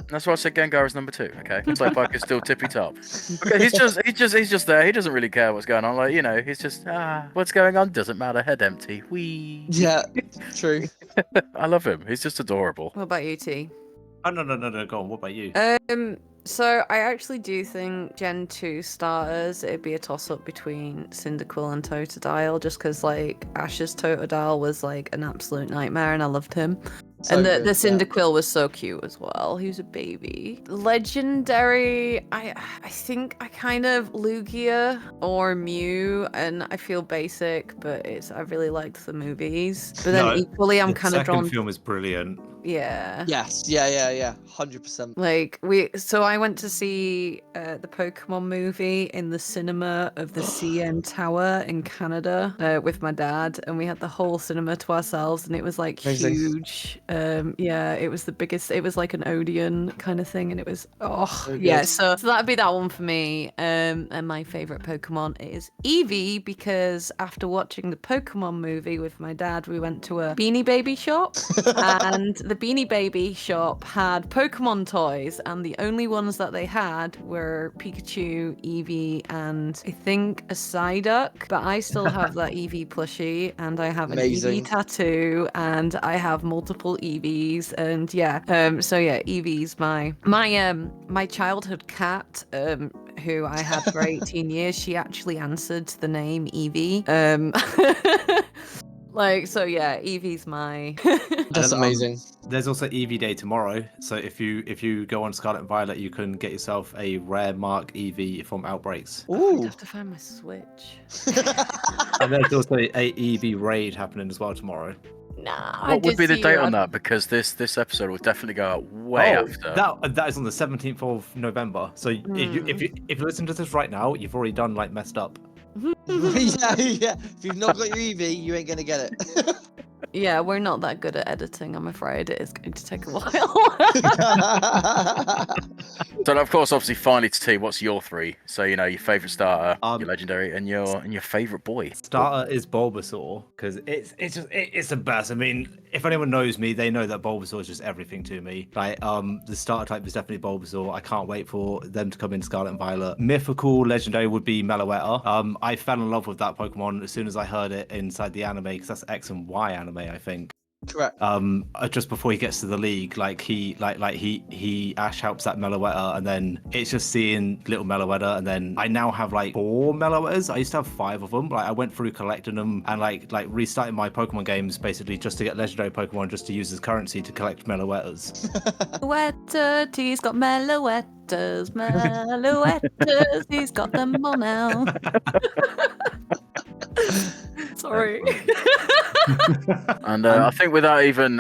That's why I said Gengar is number 2. Okay, Slowpoke is still tippy top. Okay, he's just there. He doesn't really care what's going on. Like he's just what's going on doesn't matter. Head empty. Wee. Yeah, true. I love him. He's just adorable. What about you, T? Oh no, go on. What about you? So I actually do think Gen 2 starters, it'd be a toss-up between Cyndaquil and Totodile, just because like Ash's Totodile was like an absolute nightmare and I loved him. So and the good, yeah. Cyndaquil was so cute as well. He was a baby. Legendary, I think I kind of Lugia or Mew, and I feel basic, but I really liked the movies. But then equally, I'm kind of drawn. The second film is brilliant. Yeah. Yes, yeah, 100%. Like I went to see the Pokemon movie in the cinema of the CN Tower in Canada with my dad, and we had the whole cinema to ourselves, and it was like Amazing. huge. Yeah, it was the biggest. It was like an Odeon kind of thing, and it was So yeah. good. So that'd be that one for me. And my favorite Pokemon is Eevee because after watching the Pokemon movie with my dad, we went to a Beanie Baby shop, and the Beanie Baby shop had Pokemon toys, and the only ones that they had were Pikachu, Eevee, and I think a Psyduck. But I still have that Eevee plushie, and I have an Amazing. Eevee tattoo, and I have multiple Eevees, and yeah. So yeah, Eevee's my childhood cat, who I had for 18 years. She actually answered the name Eevee. Like, so yeah, Eevee's my That's amazing. There's also Eevee Day tomorrow, so if you go on Scarlet and Violet, you can get yourself a rare mark Eevee from Outbreaks. I'd Ooh. have to find my Switch. And there's also a Eevee raid happening as well tomorrow. Nah, What would be the date on that? Because this episode will definitely go out way after. That is on the 17th of November. So if you listen to this right now, you've already done like messed up. yeah. If you've not got your Eevee, you ain't gonna get it. Yeah, we're not that good at editing, I'm afraid. It is going to take a while. So of course, obviously, finally to T, what's your 3? So your favorite starter, your Um, legendary, and your favorite boy. Starter is Bulbasaur because it's the best. I mean, if anyone knows me, they know that Bulbasaur is just everything to me. Like the starter type is definitely Bulbasaur. I can't wait for them to come in Scarlet and Violet. Mythical legendary would be Meloetta. I fell in love with that Pokemon as soon as I heard it inside the anime because that's X and Y anime, I think. Correct. Just before he gets to the league, he Ash helps that Meloetta, and then it's just seeing little Meloetta, and then I now have like 4 Meloettas. I used to have 5 of them. Like I went through collecting them and like restarting my Pokemon games basically just to get legendary Pokemon just to use as currency to collect Meloettas. Meloetta, T's got Meloettas, Meloettas, he's got them all now. Sorry. And I think we don't even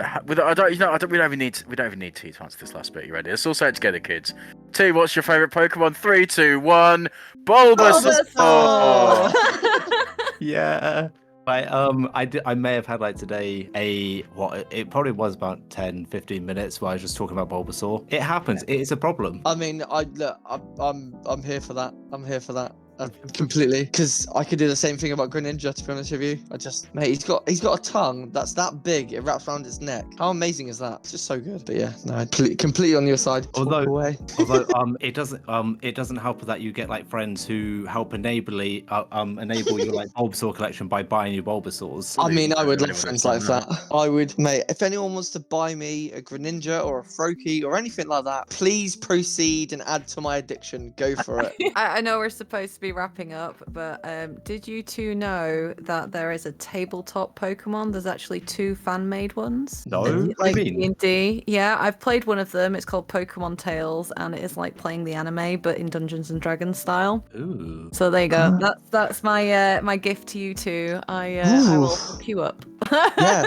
need T to answer this last bit. You ready? Let's all say it together, kids. T, what's your favorite Pokemon? 3, 2, 1. Bulbasaur. Yeah. I may have had like today it probably was about 10-15 minutes where I was just talking about Bulbasaur. It happens. It is a problem. I mean, I'm here for that. I'm here for that. Completely, because I could do the same thing about Greninja. To be honest with you, mate, he's got a tongue that's that big. It wraps around his neck. How amazing is that? It's just so good. But yeah, no, completely on your side. Although it doesn't help that you get like friends who help enable your like Bulbasaur collection by buying you Bulbasaurs. I mean, I would love friends like that. I would, mate. If anyone wants to buy me a Greninja or a Froakie or anything like that, please proceed and add to my addiction. Go for it. I know we're supposed to be be wrapping up, but did you two know that there is a tabletop Pokemon? There's actually 2 fan-made ones. No, Really? what do Like you mean? D&D. Yeah, I've played one of them. It's called Pokemon Tales, and it is like playing the anime, but in Dungeons and Dragons style. Ooh. So there you go. Ah. That's my gift to you two. I will Ooh. hook you up. Yeah,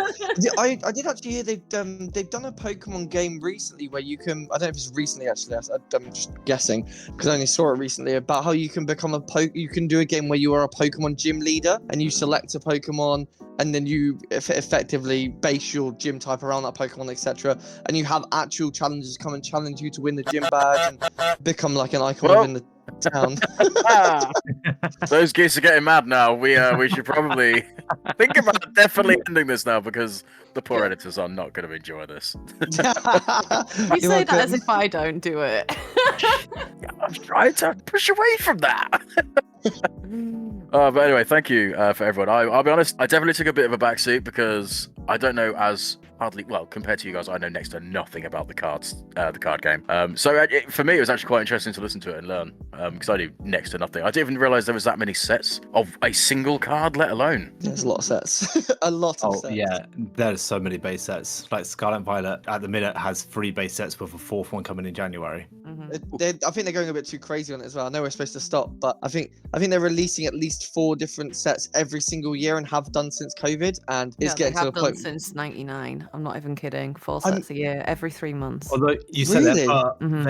I did actually hear they've done a Pokemon game recently where you can, I don't know if it's recently actually, I'm just guessing because I only saw it recently, about how you can become you can do a game where you are a Pokemon gym leader and you select a Pokemon and then you effectively base your gym type around that Pokemon, etc. And you have actual challenges come and challenge you to win the gym badge and become like an icon Well- within the town. Those geese are getting mad now. We should probably think about definitely ending this now because the poor editors are not going to enjoy this. You You're say that as welcome. if I don't do it. I'm trying to push away from that. But anyway, thank you for everyone. I'll be honest, I definitely took a bit of a backseat because I don't know as hardly, well, compared to you guys, I know next to nothing about the card game. So for me, it was actually quite interesting to listen to it and learn because I knew next to nothing. I didn't even realize there was that many sets of a single card, let alone. There's a lot of sets. A lot of Oh sets. yeah, there's so many base sets. Like Scarlet and Violet at the minute has 3 base sets with a 4th one coming in January. I think they're going a bit too crazy on it as well. I know we're supposed to stop, but I think they're releasing at least 4 different sets every single year and have done since COVID. And it's Yeah, they getting to have the done point. since '99. I'm not even kidding. 4 I'm- sets a year, every 3 months. Although you said Really? that, but Mhm.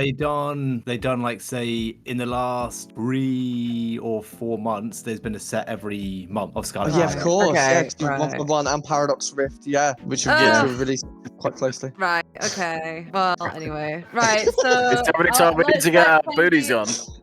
they done like say in the last 3 or 4 months, there's been a set every month of Oh, Scarlet. yeah, and of Right, course. okay, Yeah, 'cause you right. 1 and Paradox Rift. Yeah, which are Ah. to release quite closely. Right. Okay. Well, anyway. Right. So It's definitely time we need let's to get let our booties Pengy- on.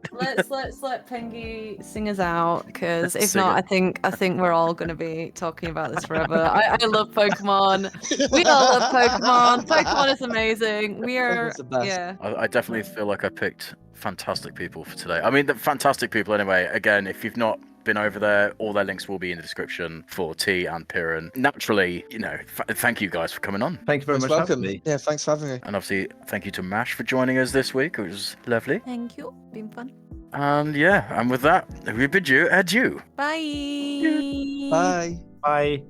Let's let Pengy sing us out because if Sing not, it. I think we're all gonna be talking about this forever. I love Pokemon. We all love Pokemon. Pokemon is amazing. We are. Pokemon's the best. Yeah. I definitely feel like I picked fantastic people for today. I mean, the fantastic people anyway. Again, if you've not been over there, all their links will be in the description for TeaAndToastie. Naturally, thank you guys for coming on. Thank you very Most much for welcome. having me. Yeah, thanks for having me. And obviously, thank you to Mash for joining us this week. It was lovely. Thank you. Been fun. And yeah, and with that, we bid you adieu. Bye. Bye. Bye.